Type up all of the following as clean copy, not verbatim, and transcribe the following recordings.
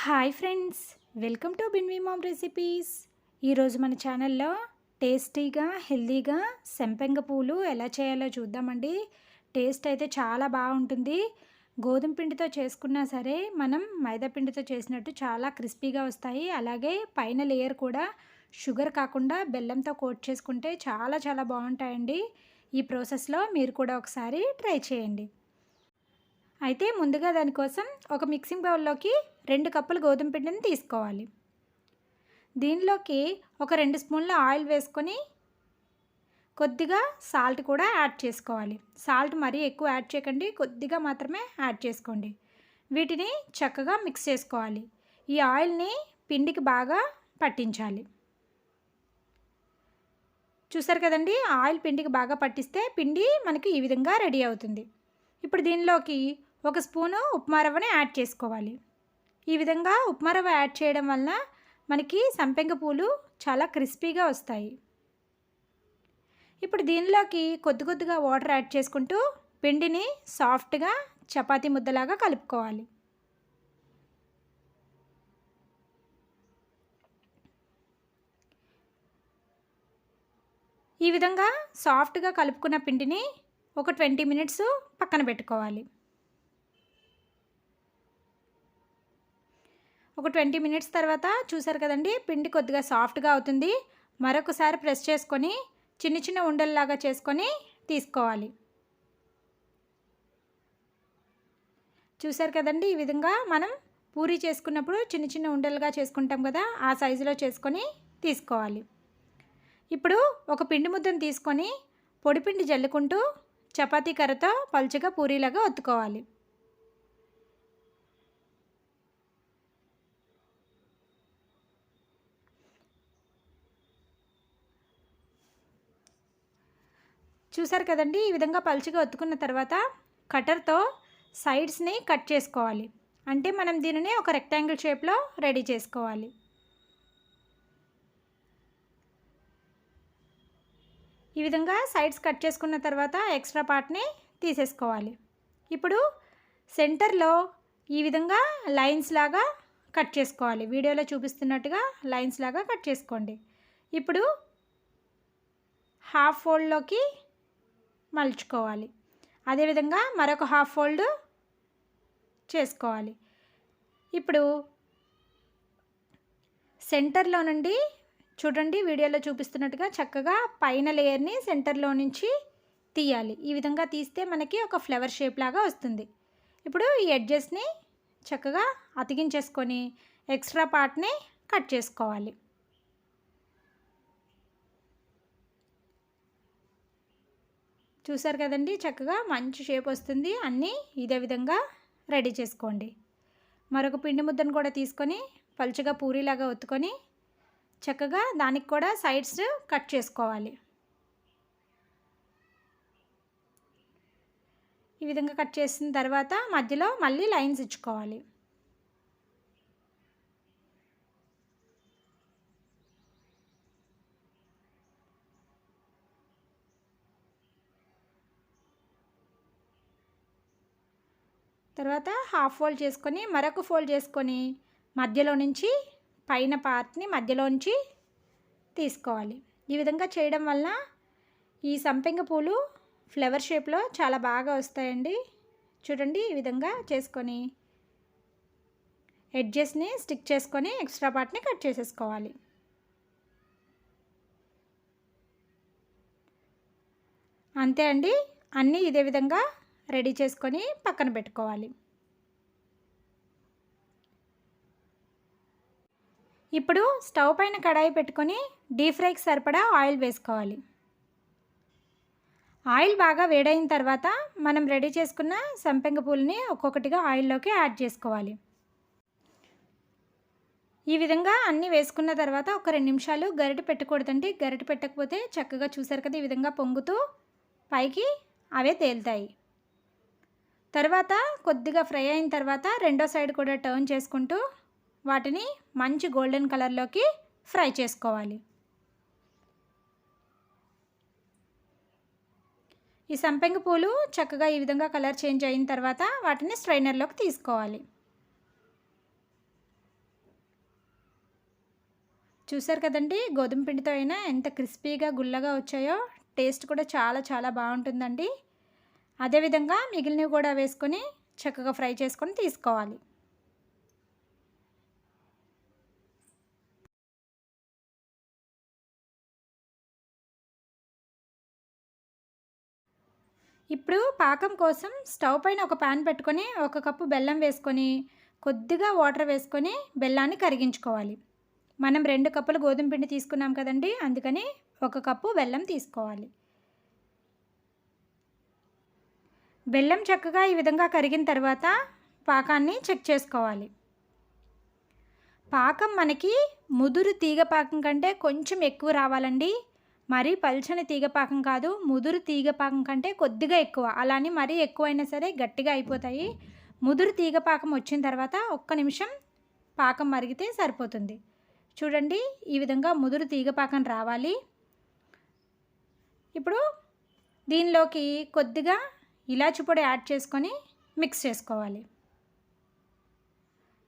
Hi friends, welcome to బిన్వీ mom recipes. ఈరోజు మన ఛానల్లో టేస్టీగా హెల్తీగా సంపెంగ పూలు ఎలా చేయాలో చూద్దామండి. టేస్ట్ అయితే చాలా బాగుంటుంది. గోధుమ పిండితో చేసుకున్నా సరే మనం మైదా పిండితో చేసినట్టు చాలా క్రిస్పీగా వస్తాయి. అలాగే పైన లేయర్ కూడా షుగర్ కాకుండా బెల్లంతో కోట్ చేసుకుంటే చాలా చాలా బాగుంటాయండి. ఈ ప్రాసెస్లో మీరు కూడా ఒకసారి ట్రై చేయండి. అయితే ముందుగా దానికోసం ఒక మిక్సింగ్ బౌల్లోకి 2 కప్పులు గోధుమ పిండిని తీసుకోవాలి. దీనిలోకి ఒక 2 స్పూన్ల ఆయిల్ వేసుకొని కొద్దిగా సాల్ట్ కూడా యాడ్ చేసుకోవాలి. సాల్ట్ మరీ ఎక్కువ యాడ్ చేయకండి, కొద్దిగా మాత్రమే యాడ్ చేసుకోండి. వీటిని చక్కగా మిక్స్ చేసుకోవాలి. ఈ ఆయిల్ని పిండికి బాగా పట్టించాలి. చూసారు కదండి, ఆయిల్ పిండికి బాగా పట్టిస్తే పిండి మనకి ఈ విధంగా రెడీ అవుతుంది. ఇప్పుడు దీనిలోకి ఒక స్పూను ఉప్మా రవ్వని యాడ్ చేసుకోవాలి. ఈ విధంగా ఉప్మా రవ్వ యాడ్ చేయడం వలన మనకి సంపెంగ పూలు చాలా క్రిస్పీగా వస్తాయి. ఇప్పుడు దీనిలోకి కొద్ది కొద్దిగా వాటర్ యాడ్ చేసుకుంటూ పిండిని సాఫ్ట్గా చపాతీ ముద్దలాగా కలుపుకోవాలి. ఈ విధంగా సాఫ్ట్గా కలుపుకున్న పిండిని ఒక 20 మినిట్స్ పక్కన పెట్టుకోవాలి. ఒక 20 మినిట్స్ తర్వాత చూసారు కదండి, పిండి కొద్దిగా సాఫ్ట్గా అవుతుంది. మరొకసారి ప్రెస్ చేసుకొని చిన్న చిన్న ఉండల్లాగా చేసుకొని తీసుకోవాలి. చూసారు కదండి, ఈ విధంగా మనం పూరీ చేసుకున్నప్పుడు చిన్న చిన్న ఉండలుగా చేసుకుంటాం కదా, ఆ సైజులో చేసుకొని తీసుకోవాలి. ఇప్పుడు ఒక పిండి ముద్దను తీసుకొని పొడిపిండి జల్లుకుంటూ చపాతీ కర్రతో పలుచగా పూరీలాగా ఒత్తుకోవాలి. చూసారు కదండి, ఈ విధంగా పలుచగా ఒత్తుకున్న తర్వాత కట్టర్తో సైడ్స్ని కట్ చేసుకోవాలి. అంటే మనం దీనిని ఒక రెక్టాంగిల్ షేప్లో రెడీ చేసుకోవాలి. ఈ విధంగా సైడ్స్ కట్ చేసుకున్న తర్వాత ఎక్స్ట్రా పార్ట్ని తీసేసుకోవాలి. ఇప్పుడు సెంటర్లో ఈ విధంగా లైన్స్ లాగా కట్ చేసుకోవాలి. వీడియోలో చూపిస్తున్నట్టుగా లైన్స్ లాగా కట్ చేసుకోండి. ఇప్పుడు హాఫ్ ఫోల్డ్లోకి మలుచుకోవాలి. అదేవిధంగా మరొక హాఫ్ ఫోల్డ్ చేసుకోవాలి. ఇప్పుడు సెంటర్లో నుండి చూడండి, వీడియోలో చూపిస్తున్నట్టుగా చక్కగా పైన లేయర్ని సెంటర్లో నుంచి తీయాలి. ఈ విధంగా తీస్తే మనకి ఒక ఫ్లవర్ షేప్ లాగా వస్తుంది. ఇప్పుడు ఈ ఎడ్జెస్ని చక్కగా అతికించేసుకొని ఎక్స్ట్రా పార్ట్ని కట్ చేసుకోవాలి. చూసారు కదండి, చక్కగా మంచి షేప్ వస్తుంది. అన్నీ ఇదే విధంగా రెడీ చేసుకోండి. మరొక పిండి ముద్దను కూడా తీసుకొని పలుచగా పూరీలాగా ఒత్తుకొని చక్కగా దానికి కూడా సైడ్స్ కట్ చేసుకోవాలి. ఈ విధంగా కట్ చేసిన తర్వాత మధ్యలో మళ్ళీ లైన్స్ ఇచ్చుకోవాలి. తర్వాత హాఫ్ ఫోల్డ్ చేసుకొని మరొక ఫోల్డ్ చేసుకొని మధ్యలో నుంచి పైన పార్ట్ని మధ్యలోంచి తీసుకోవాలి. ఈ విధంగా చేయడం వల్ల ఈ సంపెంగ పూలు ఫ్లవర్ షేప్లో చాలా బాగా వస్తాయండి. చూడండి, ఈ విధంగా చేసుకొని ఎడ్జెస్ని స్టిక్ చేసుకొని ఎక్స్ట్రా పార్ట్ని కట్ చేసేసుకోవాలి. అంతే అండి, అన్నీ ఇదే విధంగా రెడీ చేసుకొని పక్కన పెట్టుకోవాలి. ఇప్పుడు స్టవ్ పైన కడాయి పెట్టుకొని డీప్ ఫ్రైకి సరిపడా ఆయిల్ వేసుకోవాలి. ఆయిల్ బాగా వేడైన తర్వాత మనం రెడీ చేసుకున్న సంపెంగ పూలని ఒక్కొక్కటిగా ఆయిల్లోకి యాడ్ చేసుకోవాలి. ఈ విధంగా అన్నీ వేసుకున్న తర్వాత ఒక 2 నిమిషాలు గరిటె పెట్టకూడదండి. గరిటె పెట్టకపోతే చక్కగా చూసారు కదా, ఈ విధంగా పొంగుతూ పైకి అవే తేలుతాయి. తర్వాత కొద్దిగా ఫ్రై అయిన తర్వాత రెండో సైడ్ కూడా టర్న్ చేసుకుంటూ వాటిని మంచి గోల్డెన్ కలర్లోకి ఫ్రై చేసుకోవాలి. ఈ సంపెంగ పూలు చక్కగా ఈ విధంగా కలర్ చేంజ్ అయిన తర్వాత వాటిని స్ట్రైనర్లోకి తీసుకోవాలి. చూసారు కదండి, గోధుమ పిండితో అయినా ఎంత క్రిస్పీగా గుల్లగా వచ్చాయో. టేస్ట్ కూడా చాలా చాలా బాగుంటుందండి. అదేవిధంగా మిగిలినవి కూడా వేసుకొని చక్కగా ఫ్రై చేసుకొని తీసుకోవాలి. ఇప్పుడు పాకం కోసం స్టవ్ పైన ఒక పాన్ పెట్టుకొని 1 కప్పు బెల్లం వేసుకొని కొద్దిగా వాటర్ వేసుకొని బెల్లాన్ని కరిగించుకోవాలి. మనం 2 కప్పులు గోధుమ పిండి తీసుకున్నాం కదండి, అందుకని 1 కప్పు బెల్లం తీసుకోవాలి. బెల్లం చక్కగా ఈ విధంగా కరిగిన తర్వాత పాకాన్ని చెక్ చేసుకోవాలి. పాకం మనకి ముదురు తీగ పాకం కంటే కొంచెం ఎక్కువ రావాలండి. మరీ పల్చని తీగ పాకం కాదు, ముదురు తీగ పాకం కంటే కొద్దిగా ఎక్కువ. అలాని మరీ ఎక్కువైనా సరే గట్టిగా అయిపోతాయి. ముదురు తీగ పాకం వచ్చిన తర్వాత 1 నిమిషం పాకం మరిగితే సరిపోతుంది. చూడండి, ఈ విధంగా ముదురు తీగ పాకం రావాలి. ఇప్పుడు దీనిలోకి కొద్దిగా ఇలాచి పొడి యాడ్ చేసుకొని మిక్స్ చేసుకోవాలి.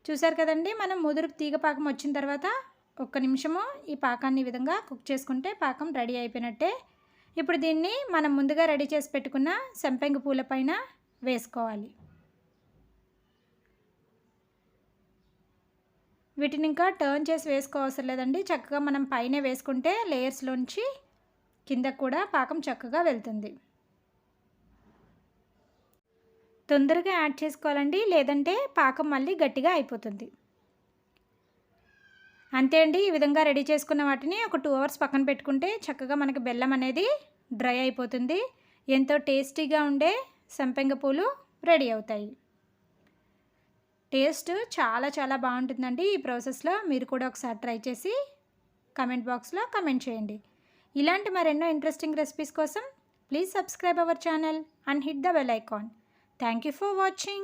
చూసారు కదండి, మనం ముదురు తీగ పాకం వచ్చిన తర్వాత 1 నిమిషము ఈ పాకాన్ని ఈ విధంగా కుక్ చేసుకుంటే పాకం రెడీ అయిపోయినట్టే. ఇప్పుడు దీన్ని మనం ముందుగా రెడీ చేసి పెట్టుకున్న సంపెంగ పూల పైన వేసుకోవాలి. వీటిని ఇంకా టర్న్ చేసి వేసుకోవసరం లేదండి. చక్కగా మనం పైనే వేసుకుంటే లేయర్స్లోంచి కిందకు కూడా పాకం చక్కగా వెళ్తుంది. తొందరగా యాడ్ చేసుకోవాలండి, లేదంటే పాకం మళ్ళీ గట్టిగా అయిపోతుంది. అంతే అండి, ఈ విధంగా రెడీ చేసుకున్న వాటిని ఒక 2 అవర్స్ పక్కన పెట్టుకుంటే చక్కగా మనకి బెల్లం అనేది డ్రై అయిపోతుంది. ఎంతో టేస్టీగా ఉండే సంపెంగ పూలు రెడీ అవుతాయి. టేస్ట్ చాలా చాలా బాగుంటుందండి. ఈ ప్రాసెస్లో మీరు కూడా ఒకసారి ట్రై చేసి కమెంట్ బాక్స్లో కమెంట్ చేయండి. ఇలాంటి మరెన్నో ఇంట్రెస్టింగ్ రెసిపీస్ కోసం please subscribe our channel and hit the bell icon. Thank you for watching.